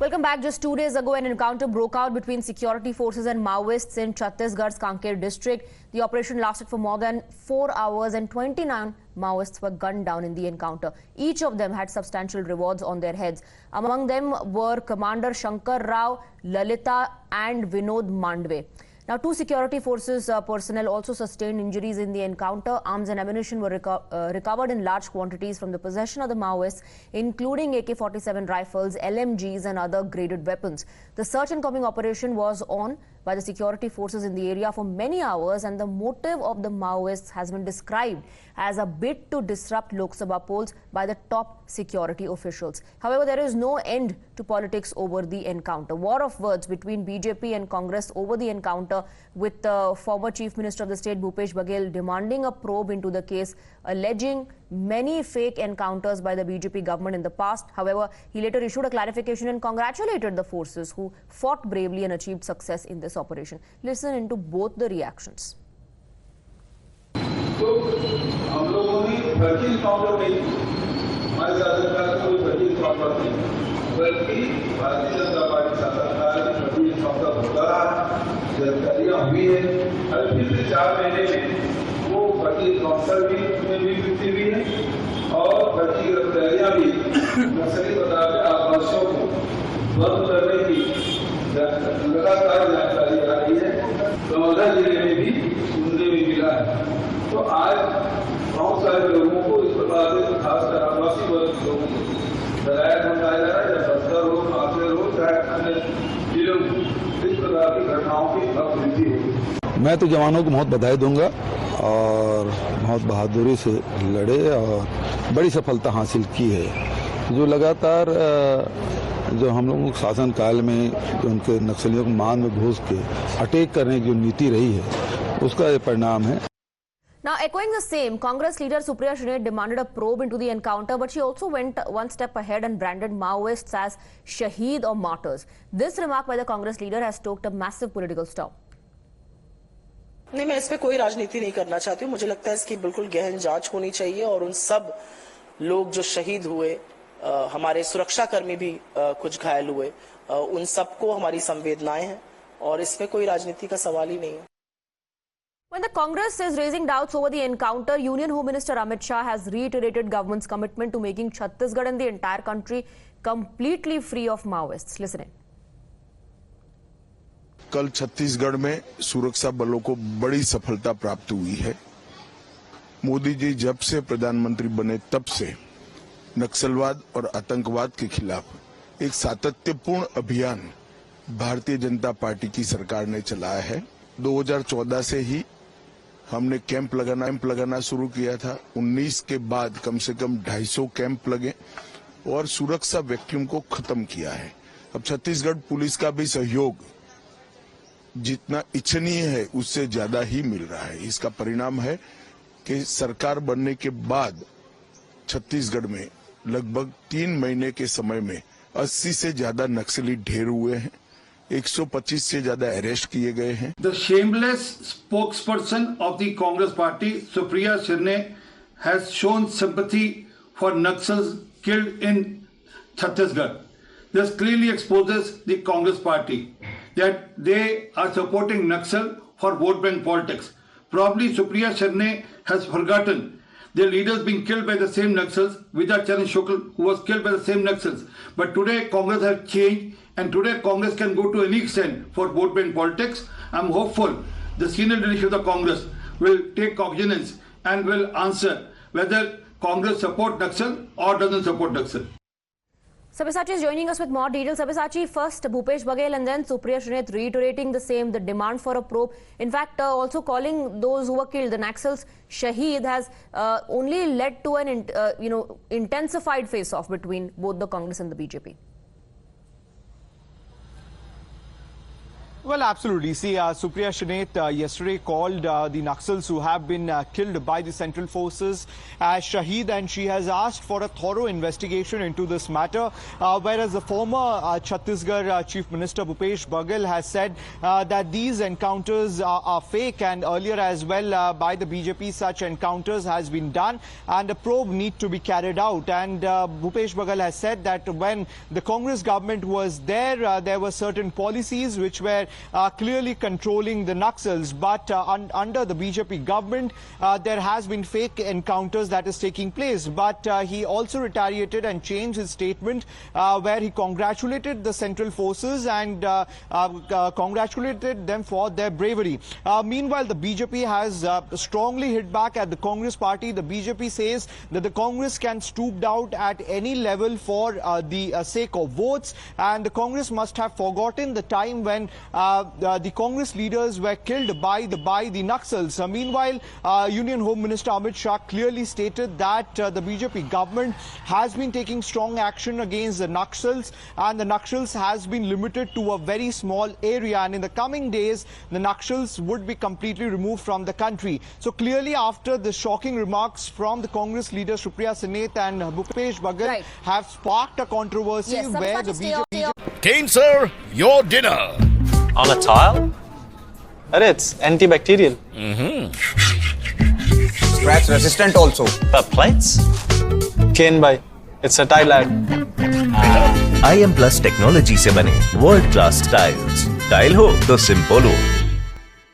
Welcome back. Just 2 days ago, an encounter broke out between security forces and Maoists in Chhattisgarh's Kanker district. The operation lasted for more than 4 hours and 29 Maoists were gunned down in the encounter. Each of them had substantial rewards on their heads. Among them were Commander Shankar Rao, Lalita and Vinod Mandve. Now, 2 security forces personnel also sustained injuries in the encounter. Arms and ammunition were recovered in large quantities from the possession of the Maoists, including AK-47 rifles, LMGs and other graded weapons. The search and coming operation was on by the security forces in the area for many hours, and the motive of the Maoists has been described as a bid to disrupt Lok Sabha polls by the top security officials. However, there is no end to politics over the encounter. War of words between BJP and Congress over the encounter, with the former Chief Minister of the state Bhupesh Baghel demanding a probe into the case, alleging many fake encounters by the BJP government in the past. However, he later issued a clarification and congratulated the forces who fought bravely and achieved success in this operation. Listen into both the reactions. तो हम लोगों ने फर्जी counter नहीं, हमारे शासन काल में कोई फर्जी काउंटर नहीं, बल्कि भारतीय जनता पार्टी शासन काल में फर्जी काउंटर होता रहा, गिरफ्तारियां हुई है, और पिछले 4 महीने में वो फर्जी काउंटर भी वृद्धि हुई है और फर्जी गिरफ्तारियां भी नक्सली बता के आवासों को बंद करने की लगातार जानकारी आ रही है। नवादा जिले में भी सुनने में मिला है। तो आज बहुत सारे लोगों को इस प्रकार से खासकर आदिवासी वर्ग के लोगों को डराया धमकाया जा रहा है, या बस्तर हो, कांकेर हो, चाहे अन्य जिलों में इस प्रकार की घटनाओं की अब वृद्धि होगी। मैं तो जवानों को बहुत बधाई दूंगा और बहुत बहादुरी से लड़े और बड़ी सफलता हासिल की है। जो लगातार जो हम लोगों के शासन काल में जो उनके नक्सलियों को मान में घुस के अटैक करने की जो नीति रही है, उसका ये परिणाम है। Now, echoing the same, Congress leader Supriya Shrinay demanded a probe into the encounter, but she also went one step ahead and branded Maoists as shaheed or martyrs. This remark by the Congress leader has stoked a massive political storm. नहीं, मैं इस पे कोई राजनीति नहीं करना चाहती हूँ। मुझे लगता है इसकी बिल्कुल गहन जांच होनी चाहिए और उन सब लोग जो शहीद हुए, हमारे सुरक्षाकर्मी भी कुछ घायल हुए, उन सबको हमारी संवेदनाएं हैं और इसमें कोई राजनीति का सवाल ही नहीं है। When the Congress is raising doubts over the encounter, Union Home Minister Amit Shah has reiterated government's commitment to making Chhattisgarh and the entire country completely free of Maoists. Listen in. कल छत्तीसगढ़ में सुरक्षा बलों को बड़ी सफलता प्राप्त हुई है। मोदी जी जब से प्रधानमंत्री बने तब से नक्सलवाद और आतंकवाद के खिलाफ एक सातत्यपूर्ण अभियान भारतीय जनता पार्टी की सरकार ने चलाया है। 2014 से ही हमने कैंप लगाना शुरू किया था। 19 के बाद कम से कम 250 कैंप लगे और सुरक्षा वैक्यूम को खत्म किया है। अब छत्तीसगढ़ पुलिस का भी सहयोग जितना इच्छनीय है उससे ज्यादा ही मिल रहा है। इसका परिणाम है कि सरकार बनने के बाद छत्तीसगढ़ में लगभग 3 महीने के समय में 80 से ज्यादा नक्सली ढेर हुए हैं, 125 से ज्यादा अरेस्ट किए गए हैं। The shameless spokesperson of the Congress party, Supriya Shrinay, has shown sympathy for Naxals killed in Chhattisgarh. This clearly exposes the Congress party that they are supporting Naxal for vote bank politics. Probably Supriya Shrinay has forgotten their leaders being killed by the same Naxals, Vidya Charan Shukla, who was killed by the same Naxals. But today Congress has changed, and today Congress can go to any extent for vote bank politics. I'm hopeful the senior leadership of the Congress will take cognizance and will answer whether Congress support Naxal or doesn't support Naxal. Sabyasachi is joining us with more details. Sabyasachi, first Bhupesh Baghel and then Supriya Shrinay reiterating the same, the demand for a probe. In fact, also calling those who were killed, the Naxals, shaheed, has only led to an intensified face-off between both the Congress and the BJP. Well, absolutely. See, Supriya Shinath yesterday called the Naxals who have been killed by the Central Forces as Shaheed, and she has asked for a thorough investigation into this matter. Whereas the former Chhattisgarh Chief Minister Bhupesh Baghel has said that these encounters are fake, and earlier as well by the BJP such encounters has been done and a probe need to be carried out. And Bhupesh Baghel has said that when the Congress government was there, there were certain policies which were clearly controlling the Naxals, but under the BJP government, there has been fake encounters that is taking place. But he also retaliated and changed his statement where he congratulated the Central Forces and congratulated them for their bravery. Meanwhile, the BJP has strongly hit back at the Congress party. The BJP says that the Congress can stoop down at any level for the sake of votes, and the Congress must have forgotten the time when the Congress leaders were killed by the Naxals. Meanwhile, Union Home Minister Amit Shah clearly stated that the BJP government has been taking strong action against the Naxals, and the Naxals has been limited to a very small area, and in the coming days the Naxals would be completely removed from the country. So clearly, after the shocking remarks from the Congress leaders Supriya Shinath and Bhupesh Baghel have sparked a controversy where the BJP... Kane sir, your dinner. On a tile? Arey, it's antibacterial. Scratch resistant also. Plates? Kane bhai, it's a tile ad. IM Plus technology से बने world class tiles. Tile हो तो simple हो।